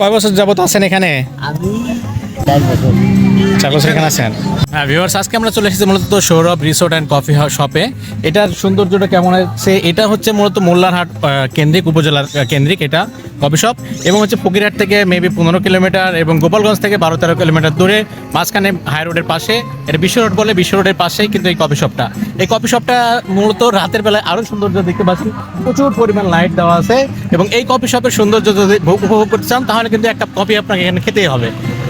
কয় বছর যাবত আছেন এখানে? আমি 4 বছর। 4 বছর এখানে আছেন। হ্যাঁ ভিউয়ার্স, আজকে আমরা চলে এসেছি মূলত সৌরভ রিসোর্ট অ্যান্ড কফি শপে। এটার সৌন্দর্যটা কেমন আছে, এটা হচ্ছে মূলত মোল্লারহাট কেন্দ্রিক, উপজেলার কেন্দ্রিক এটা কফি শপ, এবং হচ্ছে ফকিরহাট থেকে মেবি 15 কিলোমিটার এবং গোপালগঞ্জ থেকে 12-13 কিলোমিটার দূরে, মাঝখানে হাই রোডের পাশে, এটা বিশ্ব রোড বলে, বিশ্ব রোডের পাশেই কিন্তু এই কফি শপটা। এই কফি শপটা মূলত রাতের বেলায় আরও সৌন্দর্য দেখতে পাচ্ছি, প্রচুর পরিমাণ লাইট দেওয়া আছে, এবং এই কফি শপের সৌন্দর্য যদি উপভোগ করতে চান তাহলে কিন্তু একটা কফি আপনাকে এখানে খেতেই হবে,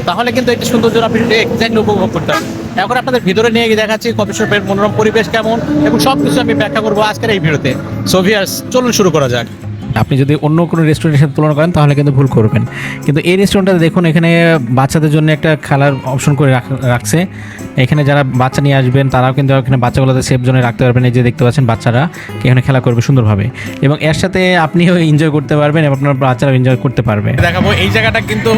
তাহলে কিন্তু একটা সৌন্দর্য আপনি এক্স্যাক্টলি উপভোগ করতে হবে। এখন আপনাদের ভিতরে নিয়ে গিয়ে দেখাচ্ছি কফি শপের মনোরম পরিবেশ কেমন, এবং সব কিছু আমি ব্যাখ্যা করবো আজকের এই ভিডিওতে। সো ভিউয়ার্স, চলুন শুরু করা যাক। আপনি যদি অন্য কোনো রেস্টুরেন্টের সাথে তুলনা করেন তাহলে কিন্তু ভুল করবেন, কিন্তু এই রেস্টুরেন্টটা দেখুন, এখানে বাচ্চাদের জন্য একটা খেলার অপশন করে রাখছে। এখানে যারা বাচ্চা নিয়ে আসবেন তারাও কিন্তু এখানে বাচ্চাগুলোতে সেফ জোনে রাখতে পারবেন। এই যে দেখতে পাচ্ছেন বাচ্চারা এখানে খেলা করবে সুন্দরভাবে, এবং এর সাথে আপনিও এনজয় করতে পারবেন এবং আপনার বাচ্চারাও এনজয় করতে পারবে। দেখাবো এই জায়গাটা কিন্তু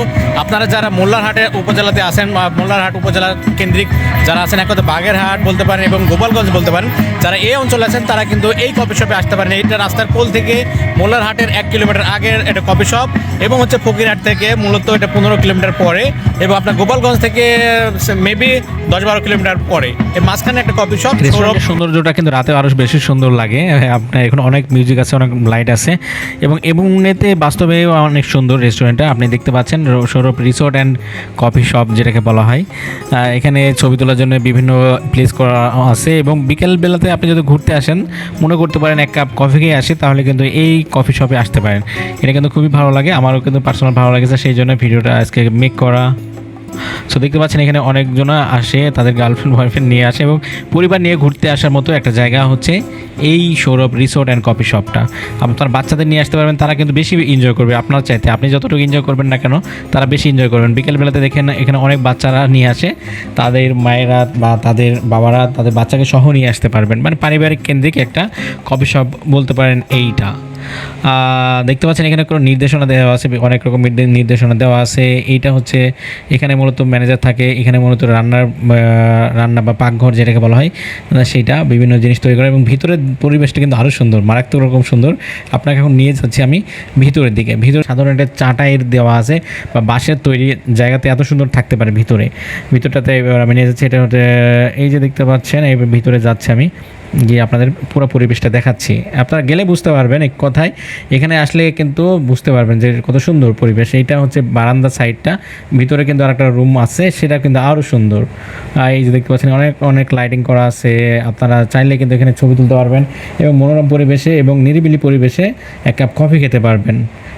আপনারা যারা মোল্লারহাটের উপজেলাতে আছেন বা মোল্লারহাট উপজেলা কেন্দ্রিক যারা আছেন, এক কথা বাগেরহাট বলতে পারেন এবং গোপালগঞ্জ বলতে পারেন, যারা এই অঞ্চলে আছেন তারা কিন্তু এই কফি শপে আসতে পারেন। এইটা রাস্তার কোল থেকে মোল্লারহাটের 1 কিলোমিটার আগের এটা কফি শপ, এবং হচ্ছে ফকিরহাট থেকে মূলত এটা 15 কিলোমিটার পরে, এবং আপনার গোপালগঞ্জ থেকে মেবি 10-12 কিলোমিটার পরে, এর মাঝখানে একটা কফি শপ। সৌন্দর্যটা কিন্তু রাতে আরও বেশি সুন্দর লাগে। আপনার এখন অনেক মিউজিক আছে, অনেক লাইট আছে, এবং এতে বাস্তবে অনেক সুন্দর রেস্টুরেন্টটা আপনি দেখতে পাচ্ছেন, Sourav resort and coffee shop যেটাকে বলা হয়। এখানে ছবি তোলার জন্য বিভিন্ন প্লেস করা আছে, এবং বিকেল বেলাতে আপনি যদি ঘুরতে আসেন, মনে করতে পারেন এক কাপ কফি খেয়ে আসি, তাহলে কিন্তু এই কফি শপে আসতে পারেন। এটা কিন্তু খুবই ভালো লাগে, আমারও কিন্তু পার্সোনাল ভালো লাগেছে, সেই জন্য ভিডিওটা আজকে মেক করা। সো দেখতে পাচ্ছেন এখানে অনেকজন আসে, তাদের গার্লফ্রেন্ড বয়ফ্রেন্ড নিয়ে আসে, এবং পরিবার নিয়ে ঘুরতে আসার মতো একটা জায়গা হচ্ছে এই সৌরভ রিসোর্ট অ্যান্ড কফি শপটা। আপনার বাচ্চাদের নিয়ে আসতে পারবেন, তারা কিন্তু বেশি এনজয় করবে আপনার চাইতে। আপনি যতটুকু এনজয় করবেন না কেন, তারা বেশি এনজয় করবেন। বিকেলবেলাতে দেখেন এখানে অনেক বাচ্চারা নিয়ে আসে, তাদের মায়েরা বা তাদের বাবারা তাদের বাচ্চাকে সহ নিয়ে আসতে পারবেন। মানে পারিবারিক কেন্দ্রিক একটা কফি শপ বলতে পারেন এইটা। দেখতে পাচ্ছেন এখানে কোনো নির্দেশনা দেওয়া আছে, অনেক রকম নির্দেশনা দেওয়া আছে। এইটা হচ্ছে এখানে মূলত ম্যানেজার থাকে, এখানে মূলত রান্না বা পাকঘর যেটাকে বলা হয় সেইটা, বিভিন্ন জিনিস তৈরি করে, এবং ভিতরের পরিবেশটা কিন্তু আরও সুন্দর, মারাত্মক রকম সুন্দর। আপনাকে এখন নিয়ে যাচ্ছি আমি ভিতরের দিকে। ভিতরে সাধারণ একটা চাটাইয়ের দেওয়া আছে বা বাঁশের তৈরি, জায়গাতে এত সুন্দর থাকতে পারে ভিতরটাতে। এবার আমি নিয়ে যাচ্ছি, এটা হচ্ছে এই যে দেখতে পাচ্ছেন, এই ভিতরে যাচ্ছে আমি গিয়ে আপনাদের পুরো পরিবেশটা দেখাচ্ছি। আপনারা গেলে বুঝতে পারবেন, এক কথায় এখানে আসলে কিন্তু বুঝতে পারবেন যে কত সুন্দর পরিবেশ। এইটা হচ্ছে বারান্দা সাইডটা, ভিতরে কিন্তু আরেকটা রুম আছে, সেটা কিন্তু আরও সুন্দর। এই যে দেখতে পাচ্ছেন অনেক অনেক লাইটিং করা আছে, আপনারা চাইলে কিন্তু এখানে ছবি তুলতে পারবেন, এবং মনোরম পরিবেশে এবং নিরিবিলি পরিবেশে এক কাপ কফি খেতে পারবেন,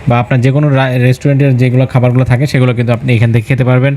বা আপনার যে কোনো রেস্টুরেন্টের যেগুলো খাবারগুলো থাকে সেগুলো কিন্তু আপনি এখান থেকে খেতে পারবেন।